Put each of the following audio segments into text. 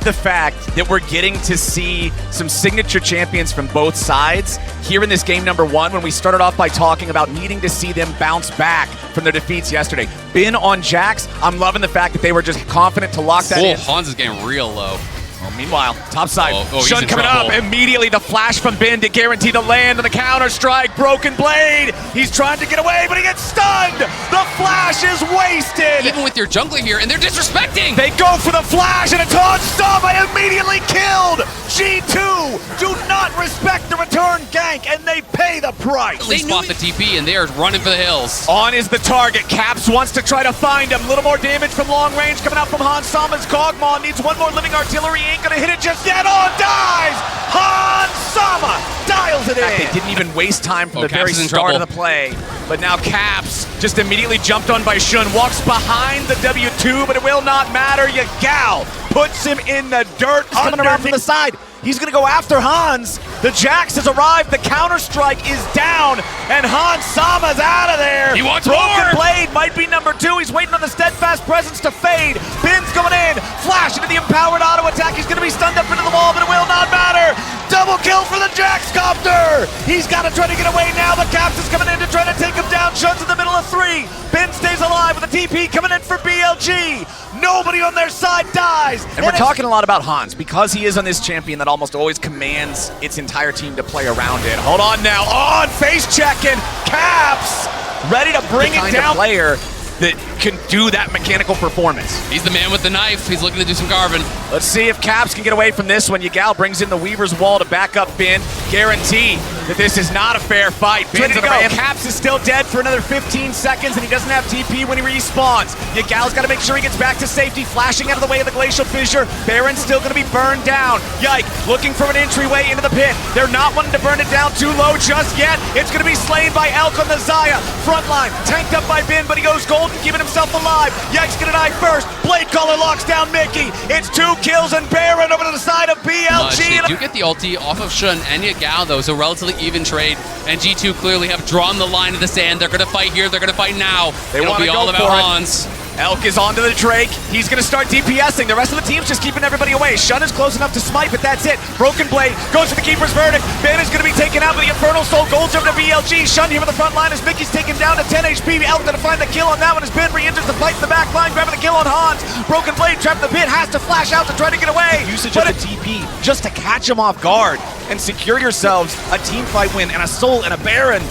the fact that we're getting to see some signature champions from both sides here in this game number 1 when we started off by talking about needing to see them bounce back from their defeats yesterday. Bin on Jax, I'm loving the fact that they were just confident to lock that in. Hans is getting real low. Well, meanwhile, top side, Shun coming up, immediately the flash from Bin to guarantee the land on the counter strike, broken blade, he's trying to get away, but he gets stunned! The flash is wasted! Even with your jungler here, and they're disrespecting! They go for the flash, and it's on stop, immediately killed! G2 do not respect the return gank, and they pay the price! They spot the TP, and they are running for the hills. On is the target, Caps wants to try to find him, a little more damage from long range coming out from Hans Sama's Kog'Maw, needs one more living artillery, ain't gonna hit it just yet. On dies! Hans Sama dials it in. They didn't even waste time from the very start of the play. But now Caps just immediately jumped on by Shun, walks behind the W2, but it will not matter. Yagal puts him in the dirt. Coming around from the side. He's gonna go after Hans. The Jax has arrived, the counter-strike is down, and Hans Sama's out of there. He wants Broken more! Blade might be number 2. He's waiting on the steadfast presence to fade. Bin's going in. Flash into the empowered auto attack. He's gonna be stunned up into the wall, but it will not matter. Double kill for the Jax copter. He's gotta try to get away now. The Caps is coming in to try to take him down. Shun's in the middle of 3. Bin stays alive with a TP coming in for BLG. Nobody on their side dies. And we're talking a lot about Hans because he is on this champion that almost always commands its entire team to play around it. Hold on now, on face checking, Caps ready to bring it down. Player that can do that mechanical performance. He's the man with the knife. He's looking to do some carving. Let's see if Caps can get away from this one. Yagal brings in the Weaver's Wall to back up Bin. Guarantee that this is not a fair fight. Bin's on the ramp. Caps is still dead for another 15 seconds, and he doesn't have TP when he respawns. Yagal's got to make sure he gets back to safety, flashing out of the way of the Glacial Fissure. Baron's still going to be burned down. Yike looking for an entryway into the pit. They're not wanting to burn it down too low just yet. It's going to be slain by Elk on the Xayah. Frontline, tanked up by Bin, but he goes golden, keeping himself alive. Yike's going to die first. Blade Caller locks down Mickey. It's 2 kills, and Baron over to the side of BLG. They do get the ulti off of Shun and Yagal, though, so relatively even trade. And G2 clearly have drawn the line of the sand. They're going to fight here. They're going to fight now. It'll be all about Hans. Elk is onto the Drake. He's going to start DPSing. The rest of the team's just keeping everybody away. Shun is close enough to smite, but that's it. Broken Blade goes for the Keeper's Verdict. Ban is going to be taken out, but the Infernal Soul goes over to BLG. Shun here with the front line as Mickey's taken down to 10 HP. Elk going to find the kill on that one as Ben re-enters the fight in the back line, grabbing the kill on Hans. Broken Blade trapped in the pit, has to flash out to try to get away. Usage of the TP just to catch him off guard and secure yourselves a team fight win and a Soul and a Baron.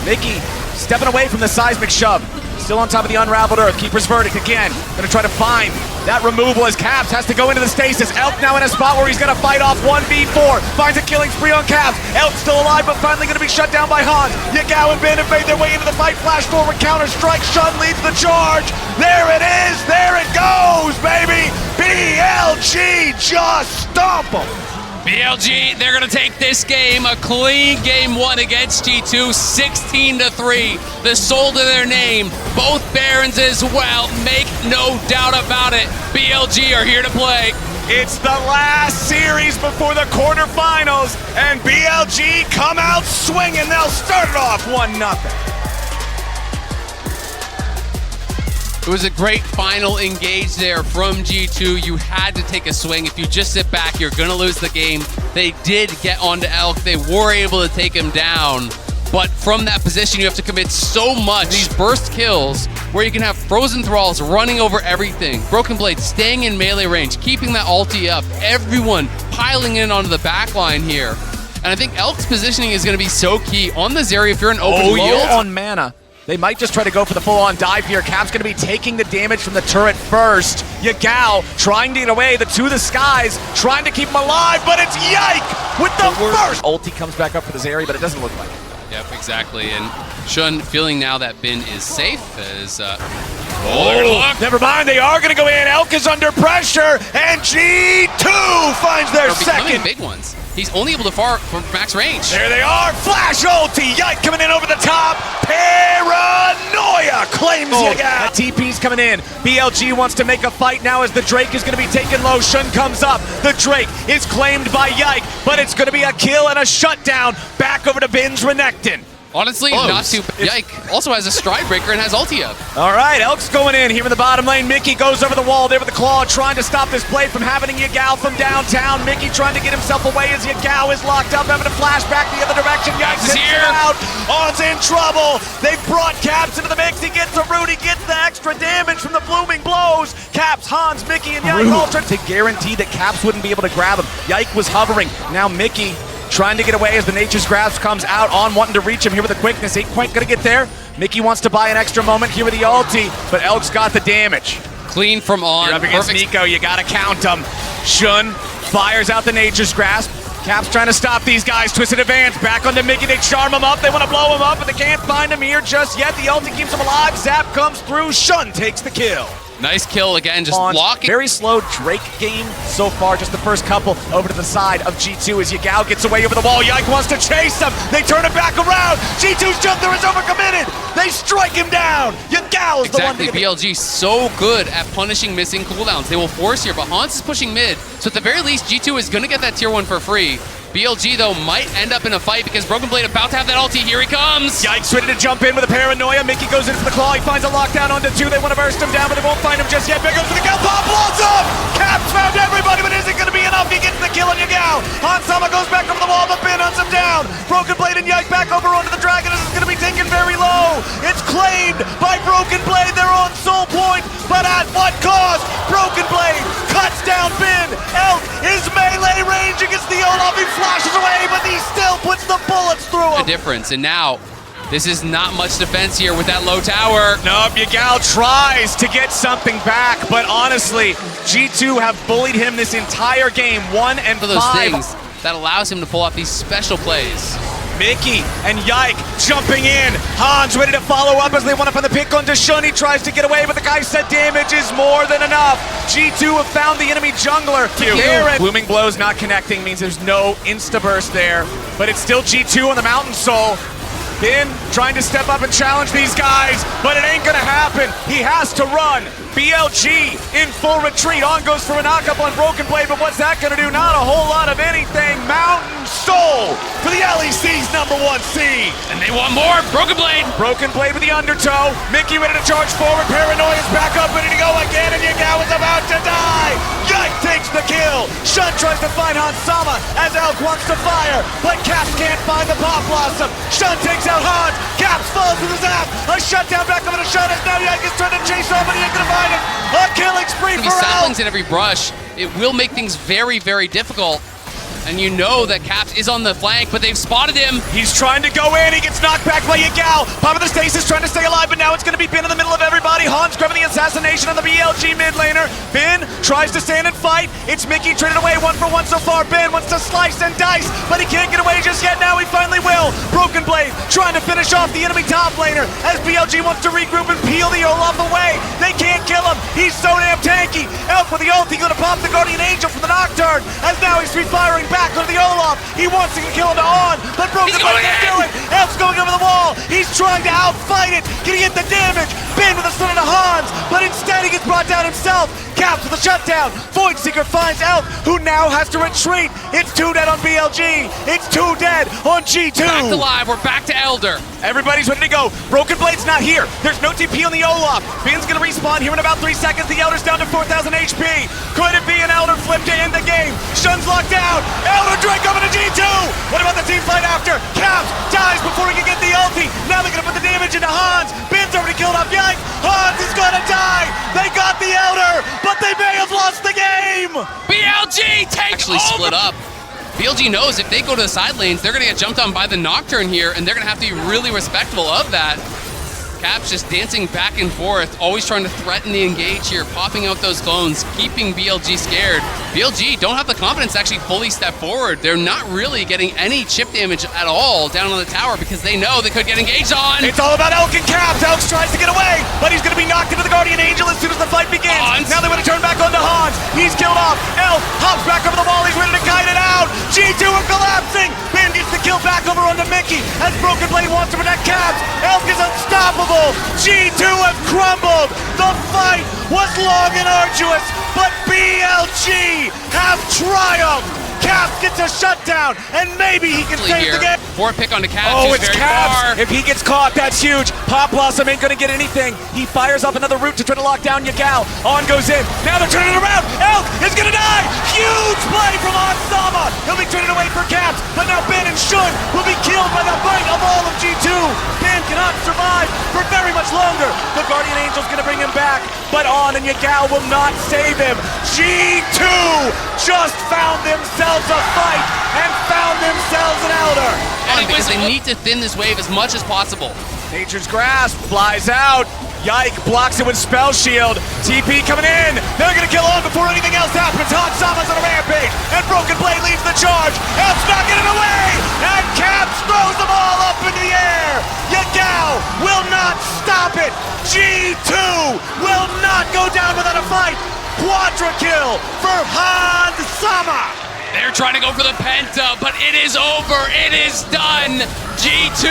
Mickey stepping away from the seismic shove. Still on top of the unraveled earth. Keeper's Verdict again. Gonna try to find that removal as Caps has to go into the stasis. Elk now in a spot where he's gonna fight off 1v4. Finds a killing spree on Caps. Elk still alive, but finally gonna be shut down by Hans. Yagal and Ben have made their way into the fight. Flash forward, counter strike. Shun leads the charge. There it is. There it goes, baby. BLG just stomp them. BLG, they're going to take this game, a clean game 1 against G2, 16-3. The soul to their name, both Barons as well, make no doubt about it. BLG are here to play. It's the last series before the quarterfinals, and BLG come out swinging. They'll start it off 1-0. It was a great final engage there from G2. You had to take a swing. If you just sit back, you're going to lose the game. They did get onto Elk. They were able to take him down. But from that position, you have to commit so much. These burst kills where you can have Frozen Thralls running over everything. Broken Blade staying in melee range, keeping that ulti up. Everyone piling in onto the back line here. And I think Elk's positioning is going to be so key. On the Zeri, if you're an open yield. On mana. They might just try to go for the full-on dive here. Cap's going to be taking the damage from the turret first. Yagal trying to get away. The two of the skies trying to keep him alive, but it's Yike with the first. Ulti comes back up for the Zeri, but it doesn't look like it. Yep, exactly. And Shun feeling now that Bin is safe as... never mind. They are going to go in. Elk is under pressure, and G2 finds their second. Big ones. He's only able to far from max range. There they are. Flash ulti. Yike coming in over the top. Paranoia claims Yagal. That TP's coming in. BLG wants to make a fight now as the Drake is going to be taken low. Shun comes up. The Drake is claimed by Yike, but it's going to be a kill and a shutdown. Back over to Bin's Renekton. Honestly, not too bad. Yike also has a stride breaker and has ulti up. All right, Elk's going in here in the bottom lane. Mickey goes over the wall there with the claw, trying to stop this play from happening. Yagao from downtown. Mickey trying to get himself away as Yagao is locked up, having to flash back the other direction. Yikes is here. Out. On's in trouble. They've brought Caps into the mix. He gets a root. He gets the extra damage from the blooming blows. Caps, Hans, Mickey, and Yike all trying to guarantee that Caps wouldn't be able to grab him. Yike was hovering. Now Mickey trying to get away as the Nature's Grasp comes out on wanting to reach him here with the quickness. Ain't quite gonna get there. Mickey wants to buy an extra moment here with the ulti, but Elk's got the damage. Clean from On. You're up against Nico, you gotta count him. Shun fires out the Nature's Grasp. Caps trying to stop these guys. Twisted advance, back onto Mickey. They charm him up, they want to blow him up, but they can't find him here just yet. The ulti keeps him alive. Zap comes through. Shun takes the kill. Nice kill again, just blocking. Very slow Drake game so far, just the first couple over to the side of G2 as Yagao gets away over the wall. Yike wants to chase him. They turn it back around. G2's jump there is overcommitted. They strike him down. Yagao's the one to get BLG so good at punishing missing cooldowns. They will force here, but Hans is pushing mid. So at the very least, G2 is going to get that tier 1 for free. BLG, though, might end up in a fight because Broken Blade about to have that ulti. Here he comes. Yikes, ready to jump in with a paranoia. Mickey goes in for the claw. He finds a lockdown onto 2. They want to burst him down, but they won't find him just yet. Big goes for the kill. Pop blows up. Caps found everybody, but isn't going to be enough. He gets the kill on Yagao. Hansama goes back over the wall, but Ben hunts him down. Broken Blade and Yike back over onto the Dragon. This is going to be taken very low. It's claimed by Broken Blade. They're on soul point, but at what cost? Broken Blade cuts down Ben. Elk is melee range against the Olaf. He flashes away, but he still puts the bullets through him. A difference, and now this is not much defense here with that low tower. Nope, Yagao tries to get something back, but honestly, G2 have bullied him this entire game. 1 and 5. For those things that allows him to pull off these special plays. Mickey and Yike jumping in. Hans ready to follow up as they want to find the pick onto Shun. He tries to get away, but the guy said damage is more than enough. G2 have found the enemy jungler. Blooming blows not connecting means there's no insta-burst there, but it's still G2 on the Mountain Soul. Ben trying to step up and challenge these guys, but it ain't gonna happen. He has to run. BLG in full retreat. On goes for a knockup on Broken Blade, but what's that gonna do? Not a whole lot of anything. Mountain Soul for the LEC's #1 seed. And they want more. Broken Blade. Broken Blade with the undertow. Mickey ready to charge forward. Paranoia's back up, ready to go again, and Yagao is about to die. Yike takes the kill. Shun tries to find Hansama as Elk wants to fire, but Caps can't find the Pop Blossom. Shun takes out Hans. Caps falls with his zap. A shutdown back over to Shun as now Yike is trying to chase off, but he ain't gonna find him. A killing spree for Elk. Saplings in every brush. It will make things very, very difficult. And you know that Caps is on the flank, but they've spotted him. He's trying to go in. He gets knocked back by Yagao. Popping the stasis, trying to stay alive, but now it's going to be Ben in the middle of everybody. Hans grabbing the assassination on the BLG mid laner. Ben tries to stand and fight. It's Mickey traded away 1 for 1 so far. Ben wants to slice and dice, but he can't get away just yet. Now he finally will. Broken Blade trying to finish off the enemy top laner as BLG wants to regroup and peel the Olaf away. They can't kill him. He's so damn tanky. Elk with the ult. He's going to pop the Guardian Angel from the Nocturne as now he's firing back onto the Olaf. He wants to kill him to On, but Broken Blade can't do it. Elf's going over the wall. He's trying to outfight it. Can he get the damage? Ben with a stun to Hans, but instead he gets brought down himself. Caps with a shutdown. Voidseeker finds Elk, who now has to retreat. It's 2 dead on BLG. It's 2 dead on G2. Back to live. We're back to Elder. Everybody's ready to go. Broken Blade's not here. There's no TP on the Olaf. Ben's gonna respawn here in about 3 seconds. The Elder's down to 4,000 HP. Could it be an Elder flip to end the game? Shun's locked down. Elder Drake coming to G2. What about the team fight after? Caps dies before he can get the ulti. Now they're gonna put the damage into Hans. Ben's already killed off Yike. Hans is gonna die. They got the Elder, but they may have lost the game. BLG takes over. Split up. BLG knows if they go to the side lanes, they're going to get jumped on by the Nocturne here, and they're going to have to be really respectful of that. Caps just dancing back and forth, always trying to threaten the engage here, popping out those clones, keeping BLG scared. BLG don't have the confidence to actually fully step forward. They're not really getting any chip damage at all down on the tower because they know they could get engaged on. It's all about Elk and Caps. Elk tries to get away, but he's going to be knocked into the Guardian Angel as soon as the fight begins. Hans. Now they want to turn back onto Hans. He's killed off. Elk hops back over the wall. He's ready to kite it out. G2 are collapsing. Ben gets the kill back over onto Mickey as Broken Blade wants to protect Caps. Elk is unstoppable. G2 have crumbled. The fight was long and arduous, but BLG have triumphed. Caps gets a shutdown, and maybe he can save the game. 4 pick onto Caps. Oh, He's it's very Caps! far. If he gets caught, that's huge. Pop Blossom ain't gonna get anything. He fires up another route to try to lock down Yagao. On goes in. Now they're turning it around. Elk is gonna die! Huge play from Onsama! He'll be traded away for Caps, but now Ben and Shun will be killed by the might of all of G2. Ben cannot survive for very much longer. The Guardian Angel's gonna bring him back, but On and Yagao will not save him. G2 just found themselves a fight and found themselves an elder. Because they need to thin this wave as much as possible. Nature's Grasp flies out. Yike blocks it with Spell Shield. TP coming in. They're gonna kill On before anything else happens. Hansama's on a rampage, and Broken Blade leads the charge. Elf's knocking it away, and Caps throws them all up into the air. Yagao will not stop it. G2 will not go down without a fight. Quadra kill for Hansama. They're trying to go for the Penta, but it is over. It is done. G2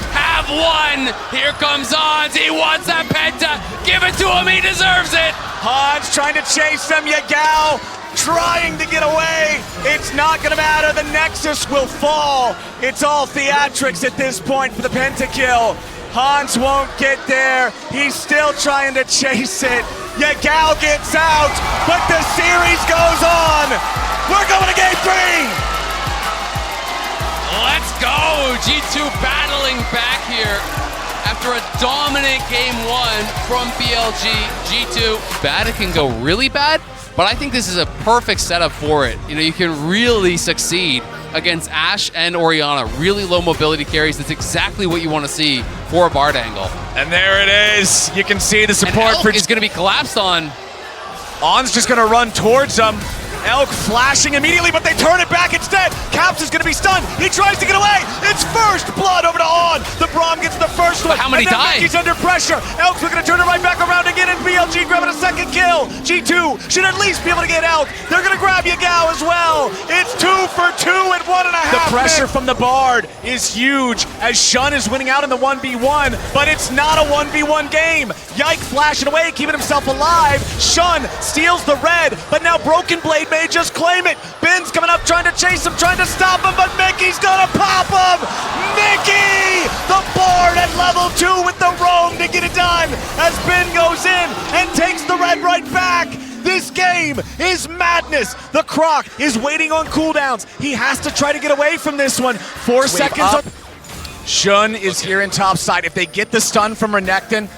have won. Here comes Hans. He wants that Penta. Give it to him. He deserves it. Hans trying to chase them. Yagao trying to get away. It's not going to matter. The Nexus will fall. It's all theatrics at this point for the pentakill. Hans won't get there. He's still trying to chase it. Yagao gets out, but the series goes on. We're going to game 3. Let's go. G2 battling back here after a dominant game 1 from BLG. G2, bad, it can go really bad, but I think this is a perfect setup for it. You know, you can really succeed against Ashe and Orianna. Really low mobility carries. That's exactly what you want to see for a Bard angle. And there it is. You can see the support and for... is going to be collapsed on. On's just going to run towards them. Elk flashing immediately, but they turn it back instead. Caps is going to be stunned. He tries to get away. It's first blood over to On. The Braum gets the first one. But how many and then die? Mickey's under pressure. Elk's looking to turn it right back around again, and BLG grabbing a second kill. G2 should at least be able to get Elk. They're going to grab Yagao as well. It's 2 for 2 at 1.5. The pressure from the Bard is huge as Shun is winning out in the 1v1, but it's not a 1v1 game. Yike flashing away, keeping himself alive. Shun steals the red, but now Broken Blade may just claim it. Ben's coming up trying to chase him, trying to stop him, but Mickey's gonna pop him! Mickey! The Bard at level 2 with the roam to get it done as Ben goes in and takes the red right back. This game is madness. The Croc is waiting on cooldowns. He has to try to get away from this one. 4 seconds up. Shun is here in top side. If they get the stun from Renekton,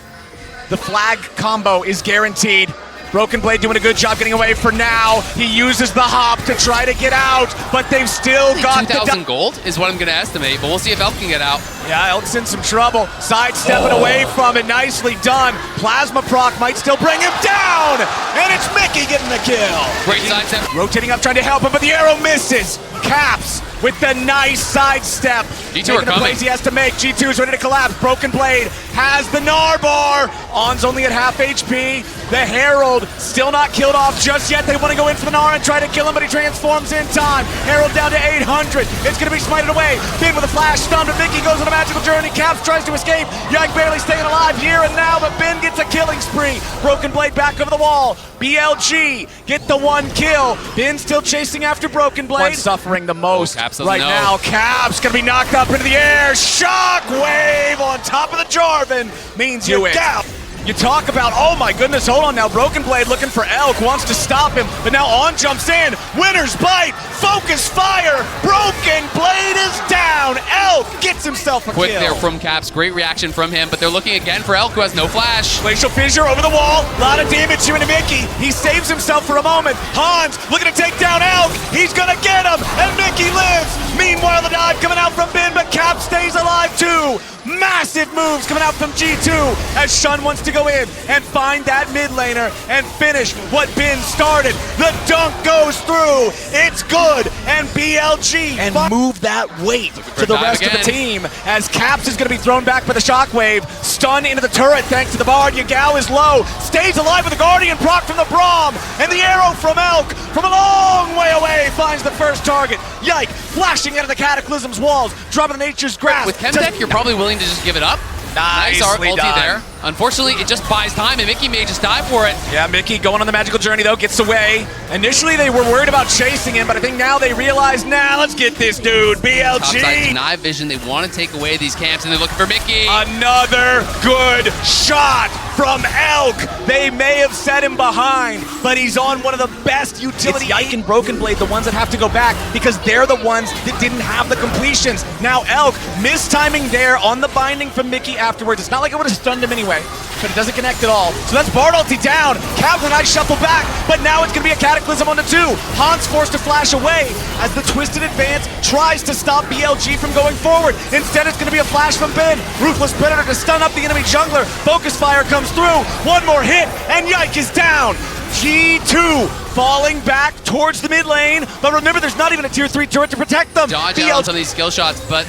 the flag combo is guaranteed. Broken Blade doing a good job getting away for now. He uses the hop to try to get out, but they've still got 2,000 gold is what I'm going to estimate, but we'll see if Elk can get out. Yeah, Elk's in some trouble. Sidestepping away from it. Nicely done. Plasma proc might still bring him down, and it's Mickey getting the kill. Great sidestep. Rotating up, trying to help him, but the arrow misses. Caps with the nice sidestep. G2 are the coming. plays he has to make. G2 is ready to collapse. Broken Blade has the Gnar bar. On's only at half HP. The Herald still not killed off just yet. They want to go in for the Gnar and try to kill him, but he transforms in time. Herald down to 800. It's going to be smited away. Ben with a flash stun, but Mickey goes on a magical journey. Caps tries to escape. Yike barely staying alive here and now, but Ben gets a killing spree. Broken Blade back over the wall. BLG get the 1 kill. Ben still chasing after Broken Blade. One suffering the most right now. Caps gonna be knocked up into the air. Shockwave on top of the Jarvan means you down. You talk about, oh my goodness, hold on now. Broken Blade looking for Elk, wants to stop him, but now On jumps in. Winner's bite, focus fire. Broken Blade is down. Elk gets himself a Quick kill. there from Caps, great reaction from him, but they're looking again for Elk, who has no flash. Glacial Fissure over the wall, a lot of damage here into Mickey. He saves himself for a moment. Hans looking to take down Elk. He's gonna get him, and Mickey lives. Meanwhile, the dive coming out from Ben, but Cap stays alive too. Massive moves coming out from G2 as Shun wants to go in and find that mid laner and finish what Ben started. The dunk goes through. It's good, and BLG and move that weight to the rest of the team as Caps is going to be thrown back by the shockwave. Stun into the turret thanks to the Bard. Yagao is low, stays alive with the Guardian proc from the Braum, and the arrow from Elk from a long way away finds the first target. Yike, flashing out of the Cataclysm's walls, dropping the Nature's Grasp. With Chemtech, you're probably willing to just give it up. Nice ulti done. there. Unfortunately, it just buys time, and Mickey may just die for it. Yeah, Mickey going on the magical journey, though, gets away. Initially, they were worried about chasing him, but I think now they realize, let's get this dude, BLG. Topside deny vision. They want to take away these camps, and they're looking for Mickey. Another good shot from Elk. They may have set him behind, but he's on one of the best utility. It's Yike and Broken Blade, the ones that have to go back, because they're the ones that didn't have the completions. Now Elk, mistiming there on the binding from Mickey afterwards. It's not like it would have stunned him anyway, but it doesn't connect at all. So that's Bard ulti down. Cap with a nice shuffle back, but now it's going to be a Cataclysm on the 2. Hans forced to flash away as the Twisted Advance tries to stop BLG from going forward. Instead, it's going to be a flash from Ben. Ruthless Predator to stun up the enemy jungler. Focus Fire comes through. One more hit, and Yike is down. G2 falling back towards the mid lane, but remember, there's not even a tier 3 turret to protect them. Dodge out on some of these skill shots, but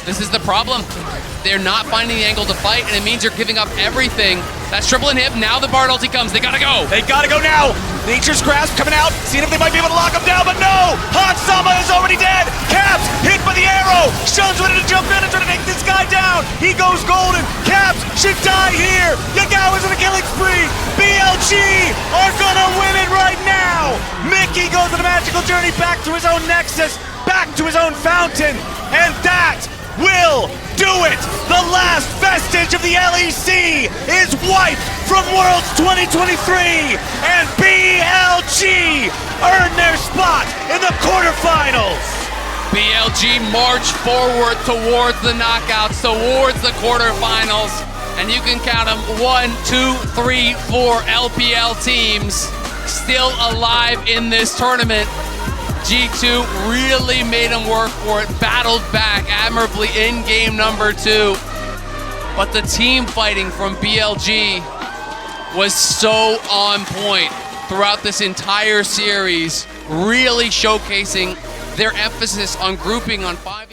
this is the problem. They're not finding the angle to fight, and it means you're giving up everything. That's triple inhib. Now the Bard ulti comes. They gotta go. They gotta go now. Nature's Grasp coming out, seeing if they might be able to lock him down, but no! Hansama is already dead. Caps hit by the arrow. Shun's ready to jump in and try to take this guy down. He goes golden. Caps should die here. Yagao is on a killing spree. BLG are gonna win it right now. Mickey goes on a magical journey back to his own Nexus, back to his own fountain, and that will do it! The last vestige of the LEC is wiped from Worlds 2023, and BLG earn their spot in the quarterfinals! BLG march forward towards the knockouts, towards the quarterfinals, and you can count them 1, 2, 3, 4 LPL teams still alive in this tournament. G2 really made them work for it, battled back admirably in game number 2. But the team fighting from BLG was so on point throughout this entire series, really showcasing their emphasis on grouping on 5